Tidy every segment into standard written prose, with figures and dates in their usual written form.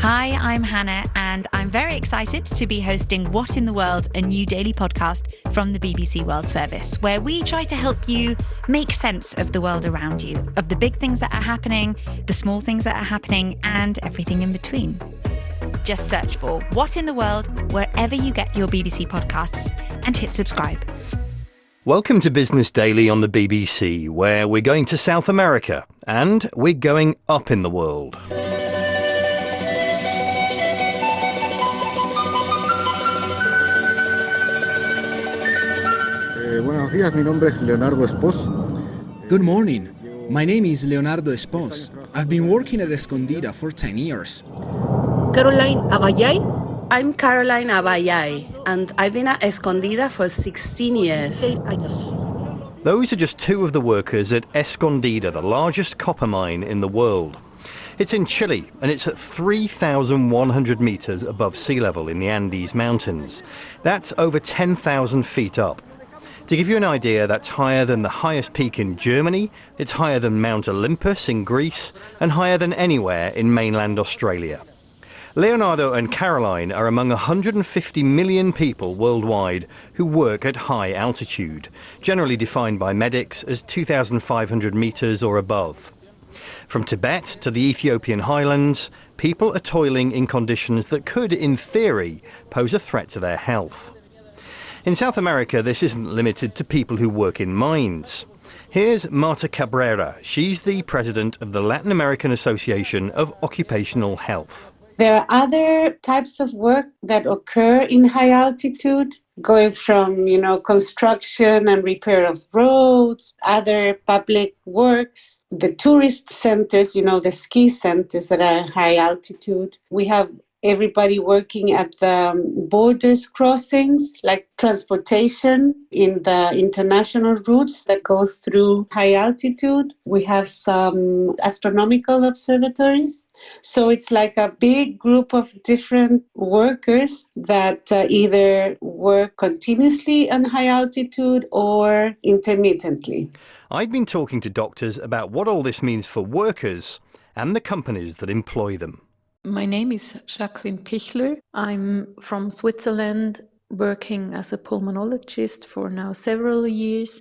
Hi, I'm Hannah, and I'm very excited to be hosting What in the World, a new daily podcast from the BBC World Service, where we try to help you make sense of the world around you, of the big things that are happening, the small things that are happening, and everything in between. Just search for What in the World wherever you get your BBC podcasts and hit subscribe. Welcome to Business Daily on the BBC, where we're going to South America and we're going up in the world. Buenos días, mi nombre es Leonardo Espos. Good morning. My name is Leonardo Espos. I've been working at Escondida for 10 years. Caroline Abayay. I'm Caroline Abayay, and I've been at Escondida for 16 years. Those are just two of the workers at Escondida, the largest copper mine in the world. It's in Chile, and it's at 3,100 metres above sea level in the Andes Mountains. That's over 10,000 feet up. To give you an idea, that's higher than the highest peak in Germany, it's higher than Mount Olympus in Greece, and higher than anywhere in mainland Australia. Leonardo and Caroline are among 150 million people worldwide who work at high altitude, generally defined by medics as 2,500 metres or above. From Tibet to the Ethiopian highlands, people are toiling in conditions that could, in theory, pose a threat to their health. In South America, this isn't limited to people who work in mines. Here's Marta Cabrera. She's the president of the Latin American Association of Occupational Health. There are other types of work that occur in high altitude, going from, construction and repair of roads, other public works, the tourist centers, the ski centers that are high altitude. We have everybody working at the borders crossings, like transportation in the international routes that go through high altitude. We have some astronomical observatories. So it's like a big group of different workers that either work continuously on high altitude or intermittently. I've been talking to doctors about what all this means for workers and the companies that employ them. My name is Jacqueline Pichler. I'm from Switzerland, working as a pulmonologist for now several years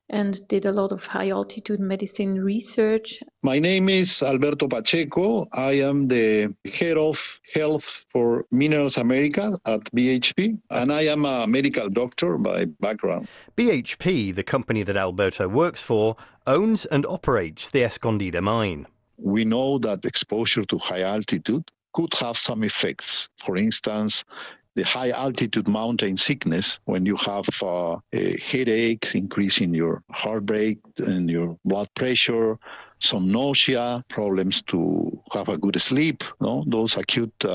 and did a lot of high-altitude medicine research. My name is Alberto Pacheco. I am the head of health for Minerals America at BHP, and I am a medical doctor by background. BHP, the company that Alberto works for, owns and operates the Escondida mine. We know that exposure to high altitude could have some effects. For instance, the high altitude mountain sickness, when you have headaches, increase in your heart rate and your blood pressure, some nausea, problems to have a good sleep, those acute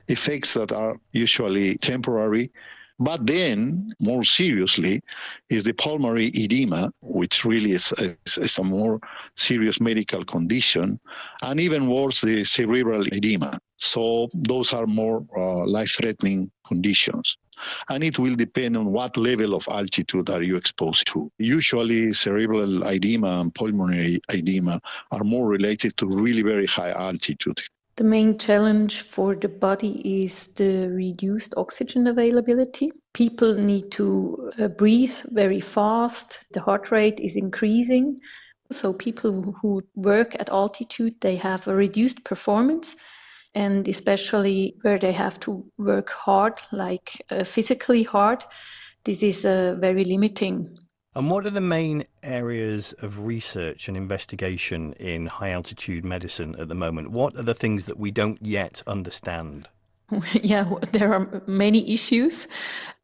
effects that are usually temporary. But then, more seriously, is the pulmonary edema, which really is a more serious medical condition, and even worse, the cerebral edema. So those are more life-threatening conditions. And it will depend on what level of altitude are you exposed to. Usually, cerebral edema and pulmonary edema are more related to really very high altitude. The main challenge for the body is the reduced oxygen availability. People need to breathe very fast. The heart rate is increasing. So people who work at altitude, they have a reduced performance. And especially where they have to work hard, like physically hard, this is very limiting. And what are the main areas of research and investigation in high-altitude medicine at the moment? What are the things that we don't yet understand? Yeah, there are many issues.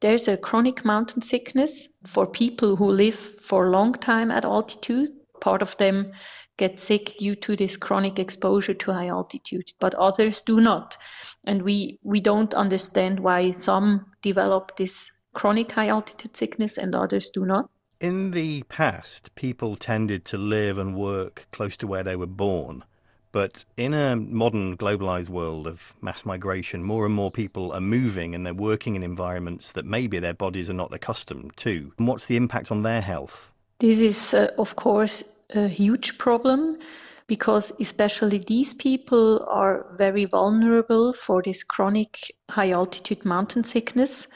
There's a chronic mountain sickness for people who live for a long time at altitude. Part of them get sick due to this chronic exposure to high altitude, but others do not. And we don't understand why some develop this chronic high-altitude sickness and others do not. In the past, people tended to live and work close to where they were born. But in a modern globalized world of mass migration, more and more people are moving and they're working in environments that maybe their bodies are not accustomed to. And what's the impact on their health? This is, of course, a huge problem. because especially these people are very vulnerable for this chronic high altitude mountain sickness.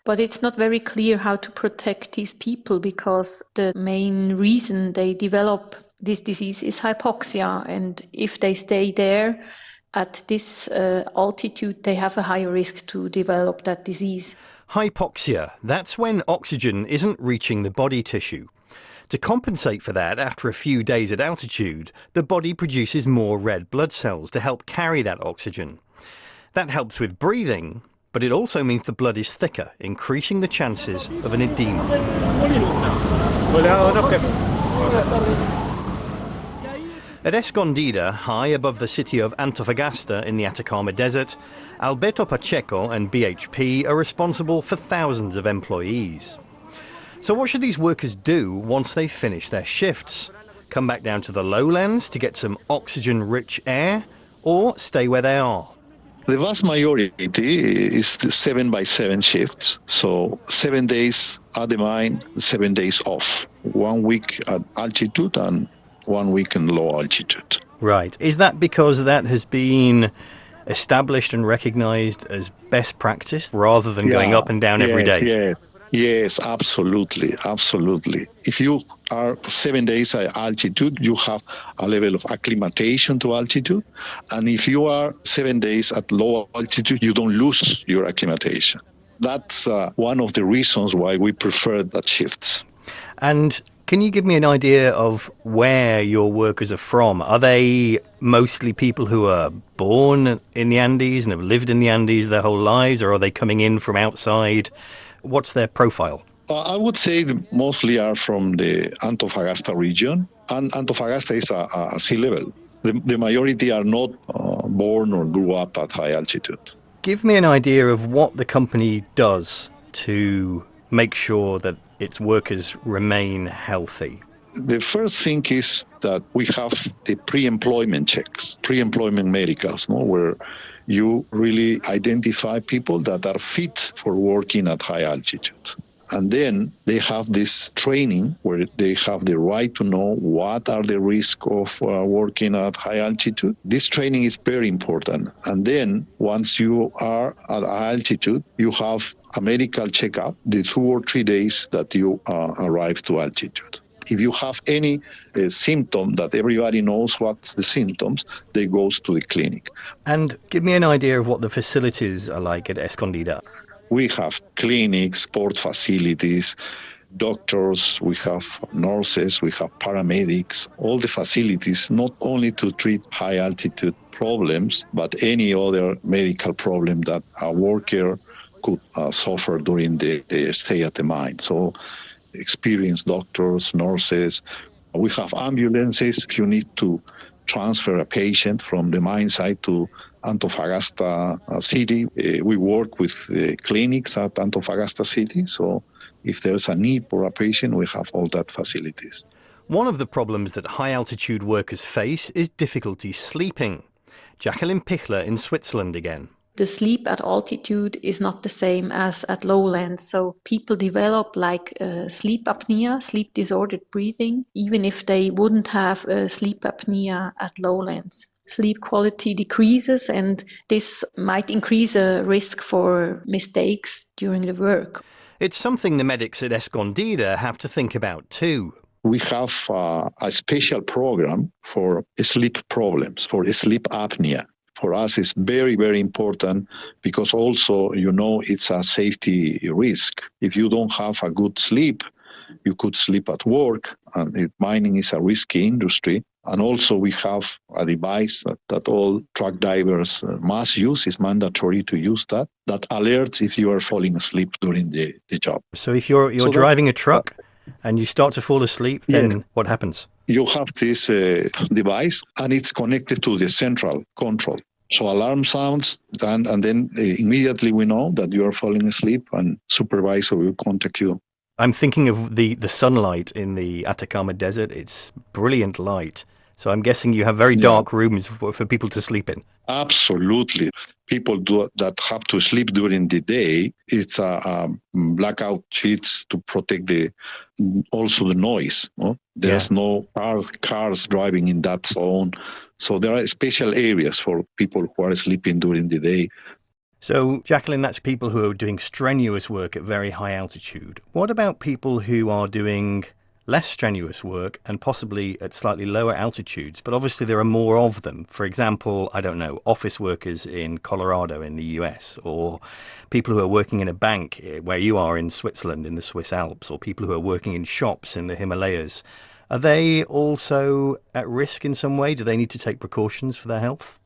But it's not very clear how to protect these people because the main reason they develop this disease is hypoxia. And if they stay there at this altitude, they have a higher risk to develop that disease. Hypoxia, that's when oxygen isn't reaching the body tissue. To compensate for that, after a few days at altitude, the body produces more red blood cells to help carry that oxygen. That helps with breathing, but it also means the blood is thicker, increasing the chances of an edema. At Escondida, high above the city of Antofagasta in the Atacama Desert, Alberto Pacheco and BHP are responsible for thousands of employees. So what should these workers do once they've finished their shifts? Come back down to the lowlands to get some oxygen-rich air, or stay where they are? The vast majority is the 7x7 shifts. So 7 days at the mine, 7 days off. 1 week at altitude and 1 week in low altitude. Right. Is that because that has been established and recognized as best practice rather than going up and down every day? Yes, absolutely. If you are 7 days at altitude, you have a level of acclimatation to altitude. And if you are 7 days at low altitude, you don't lose your acclimatation. That's one of the reasons why we prefer that shifts. And can you give me an idea of where your workers are from? Are they mostly people who are born in the Andes and have lived in the Andes their whole lives, or are they coming in from outside? What's their profile? I would say mostly are from the Antofagasta region, and Antofagasta is a sea level. The majority are not born or grew up at high altitude. Give me an idea of what the company does to make sure that its workers remain healthy. The first thing is that we have the pre-employment checks, pre-employment medicals, where you really identify people that are fit for working at high altitude. And then they have this training where they have the right to know what are the risks of working at high altitude. This training is very important. And then once you are at high altitude, you have a medical checkup the 2 or 3 days that you arrive to altitude. If you have any symptom that everybody knows what's the symptoms, they goes to the clinic. And give me an idea of what the facilities are like at Escondida. We have clinics, sport facilities, doctors, we have nurses, we have paramedics, all the facilities, not only to treat high altitude problems, but any other medical problem that a worker could suffer during the stay at the mine. So experienced doctors, nurses. We have ambulances if you need to transfer a patient from the mine site to Antofagasta city. We work with clinics at Antofagasta city, so if there's a need for a patient, we have all that facilities. One of the problems that high-altitude workers face is difficulty sleeping. Jacqueline Pichler in Switzerland again. The sleep at altitude is not the same as at lowlands. So people develop sleep apnea, sleep disordered breathing, even if they wouldn't have sleep apnea at lowlands. Sleep quality decreases, and this might increase a risk for mistakes during the work. It's something the medics at Escondida have to think about too. We have a special program for sleep problems, for sleep apnea. For us, it's very, very important because also, it's a safety risk. If you don't have a good sleep, you could sleep at work, and mining is a risky industry. And also we have a device that all truck divers must use. It's mandatory to use that alerts if you are falling asleep during the job. So if you're driving a truck and you start to fall asleep, then yes. What happens? You have this device, and it's connected to the central control. So alarm sounds, and then immediately we know that you are falling asleep, and supervisor will contact you. I'm thinking of the sunlight in the Atacama Desert. It's brilliant light. So I'm guessing you have very dark rooms for people to sleep in. Absolutely. People that have to sleep during the day, it's blackout sheets to protect also the noise. No? There's no cars driving in that zone. So there are special areas for people who are sleeping during the day. So, Jacqueline, that's people who are doing strenuous work at very high altitude. What about people who are doing less strenuous work and possibly at slightly lower altitudes, but obviously there are more of them? For example, I don't know, office workers in Colorado in the US, or people who are working in a bank where you are in Switzerland in the Swiss Alps, or people who are working in shops in the Himalayas. Are they also at risk in some way? Do they need to take precautions for their health?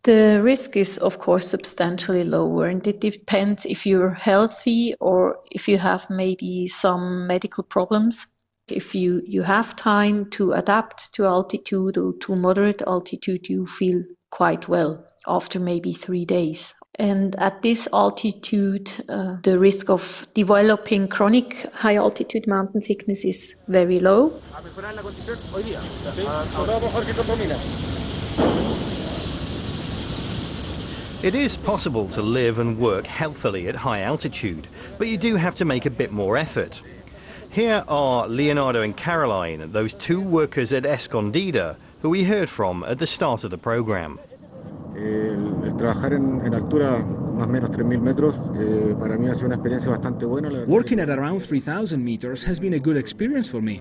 The risk is, of course, substantially lower, and it depends if you're healthy or if you have maybe some medical problems. If you have time to adapt to altitude or to moderate altitude, you feel quite well after maybe 3 days. And at this altitude, the risk of developing chronic high altitude mountain sickness is very low. It is possible to live and work healthily at high altitude, but you do have to make a bit more effort. Here are Leonardo and Caroline, those two workers at Escondida, who we heard from at the start of the program. Trabajar en altura más o menos 3.000 metros para mí ha sido una experiencia bastante buena. Working at around 3,000 meters has been a good experience for me.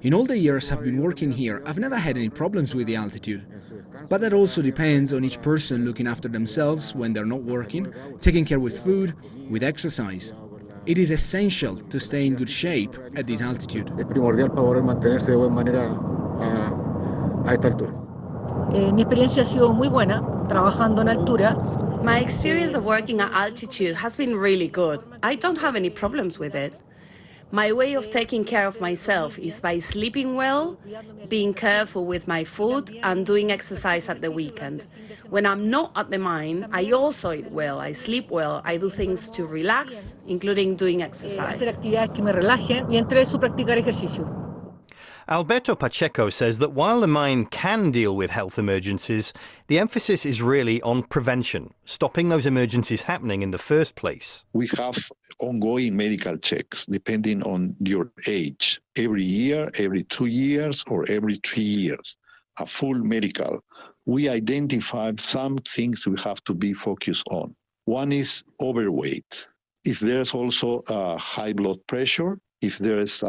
In all the years I've been working here, I've never had any problems with the altitude. But that also depends on each person looking after themselves when they're not working, taking care with food, with exercise. It is essential to stay in good shape at this altitude. Es primordial para poder mantenerse de buena manera a esta altura. Mi experiencia ha sido muy buena trabajando en altura. My experience of working at altitude has been really good. I don't have any problems with it. My way of taking care of myself is by sleeping well, being careful with my food, and doing exercise at the weekend. When I'm not at the mine, I also eat well, I sleep well, I do things to relax, including doing exercise. Hacer actividades que me relajen y entre eso practicar ejercicio. Alberto Pacheco says that while the mine can deal with health emergencies, the emphasis is really on prevention, stopping those emergencies happening in the first place. We have ongoing medical checks depending on your age, every year, every 2 years, or every 3 years, a full medical. We identified some things we have to be focused on. One is overweight. If there's also high blood pressure, if there's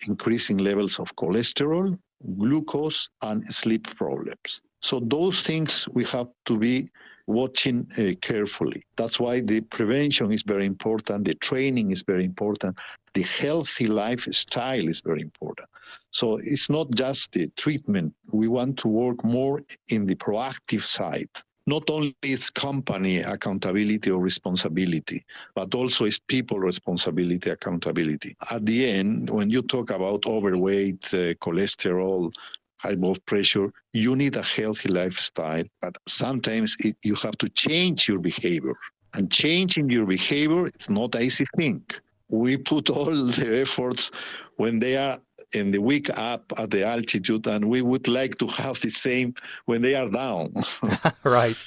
increasing levels of cholesterol, glucose, and sleep problems. So those things we have to be watching carefully. That's why the prevention is very important, the training is very important, the healthy lifestyle is very important. So it's not just the treatment. We want to work more in the proactive side. Not only it's company accountability or responsibility, but also it's people responsibility, accountability. At the end, when you talk about overweight, cholesterol, high blood pressure, you need a healthy lifestyle, but sometimes you have to change your behavior. And changing your behavior is not an easy thing. We put all the efforts when they are in the week up at the altitude, and we would like to have the same when they are down. Right.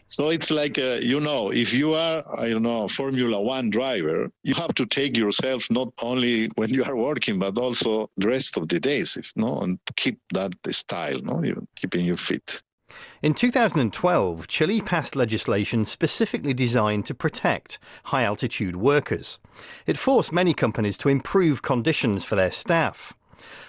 So it's like, if you are, a Formula One driver, you have to take yourself not only when you are working, but also the rest of the days, and keep that style, keeping you fit. In 2012, Chile passed legislation specifically designed to protect high-altitude workers. It forced many companies to improve conditions for their staff.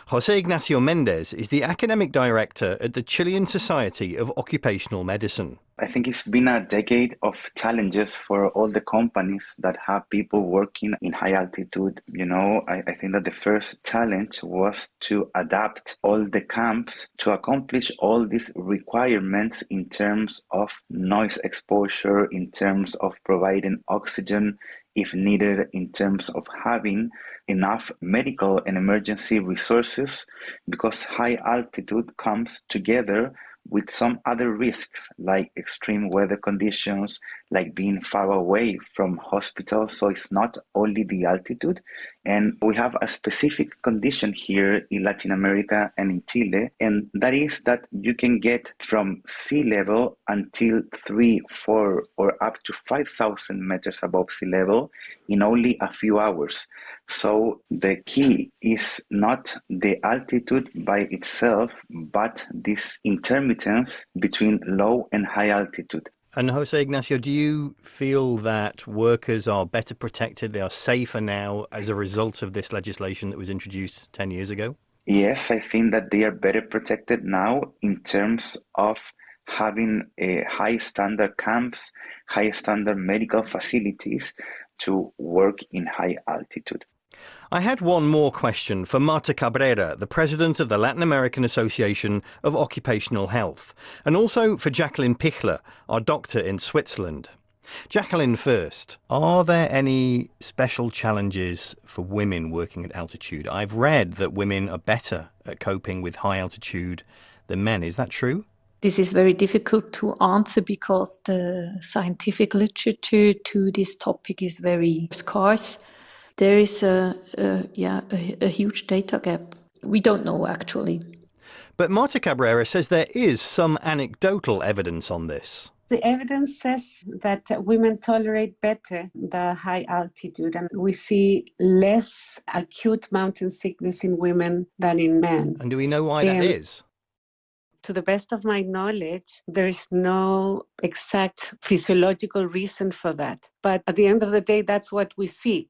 José Ignacio Méndez is the academic director at the Chilean Society of Occupational Medicine. I think it's been a decade of challenges for all the companies that have people working in high altitude. I think that the first challenge was to adapt all the camps to accomplish all these requirements in terms of noise exposure, in terms of providing oxygen if needed, in terms of having enough medical and emergency resources, because high altitude comes together with some other risks like extreme weather conditions, like being far away from hospitals. So it's not only the altitude, And we have a specific condition here in Latin America and in Chile, and that is that you can get from sea level until 3, 4, or up to 5,000 meters above sea level in only a few hours. So the key is not the altitude by itself, but this intermittence between low and high altitude. And Jose Ignacio, do you feel that workers are better protected, they are safer now as a result of this legislation that was introduced 10 years ago? Yes, I think that they are better protected now in terms of having high standard camps, high standard medical facilities to work in high altitude. I had one more question for Marta Cabrera, the president of the Latin American Association of Occupational Health, and also for Jacqueline Pichler, our doctor in Switzerland. Jacqueline first, are there any special challenges for women working at altitude? I've read that women are better at coping with high altitude than men. Is that true? This is very difficult to answer because the scientific literature to this topic is very scarce. There is a huge data gap. We don't know, actually. But Marta Cabrera says there is some anecdotal evidence on this. The evidence says that women tolerate better the high altitude, and we see less acute mountain sickness in women than in men. And do we know why that is? To the best of my knowledge, there is no exact physiological reason for that. But at the end of the day, that's what we see.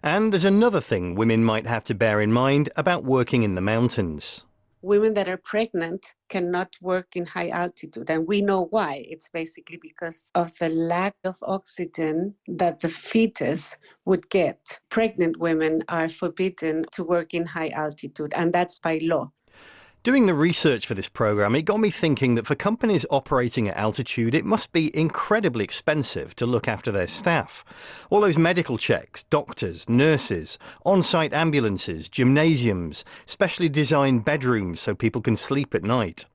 And there's another thing women might have to bear in mind about working in the mountains. Women that are pregnant cannot work in high altitude, and we know why. It's basically because of the lack of oxygen that the fetus would get. Pregnant women are forbidden to work in high altitude, and that's by law. Doing the research for this program, it got me thinking that for companies operating at altitude, it must be incredibly expensive to look after their staff. All those medical checks, doctors, nurses, on-site ambulances, gymnasiums, specially designed bedrooms so people can sleep at night.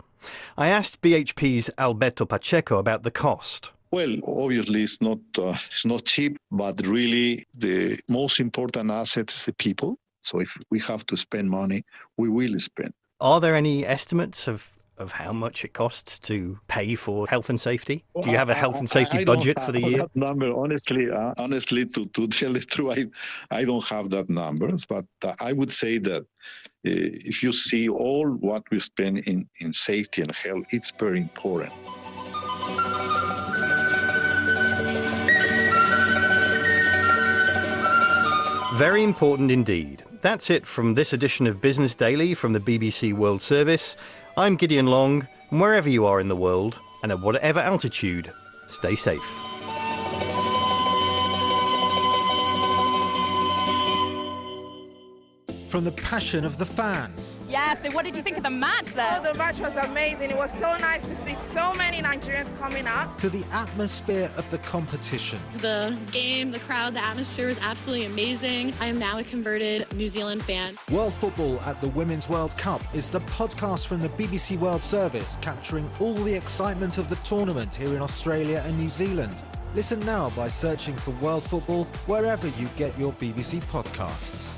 I asked BHP's Alberto Pacheco about the cost. Well, obviously it's not cheap, but really the most important asset is the people. So if we have to spend money, we will spend. Are there any estimates of how much it costs to pay for health and safety? Do you have a health and safety budget for the year? That number, honestly, to tell the truth, I don't have that numbers. But I would say that if you see all what we spend in safety and health, it's very important. Very important indeed. That's it from this edition of Business Daily from the BBC World Service. I'm Gideon Long, and wherever you are in the world, and at whatever altitude, stay safe. From the passion of the fans. Yes, so what did you think of the match then? Oh, the match was amazing. It was so nice to see so many Nigerians coming out. To the atmosphere of the competition. The game, the crowd, the atmosphere was absolutely amazing. I am now a converted New Zealand fan. World Football at the Women's World Cup is the podcast from the BBC World Service, capturing all the excitement of the tournament here in Australia and New Zealand. Listen now by searching for World Football wherever you get your BBC podcasts.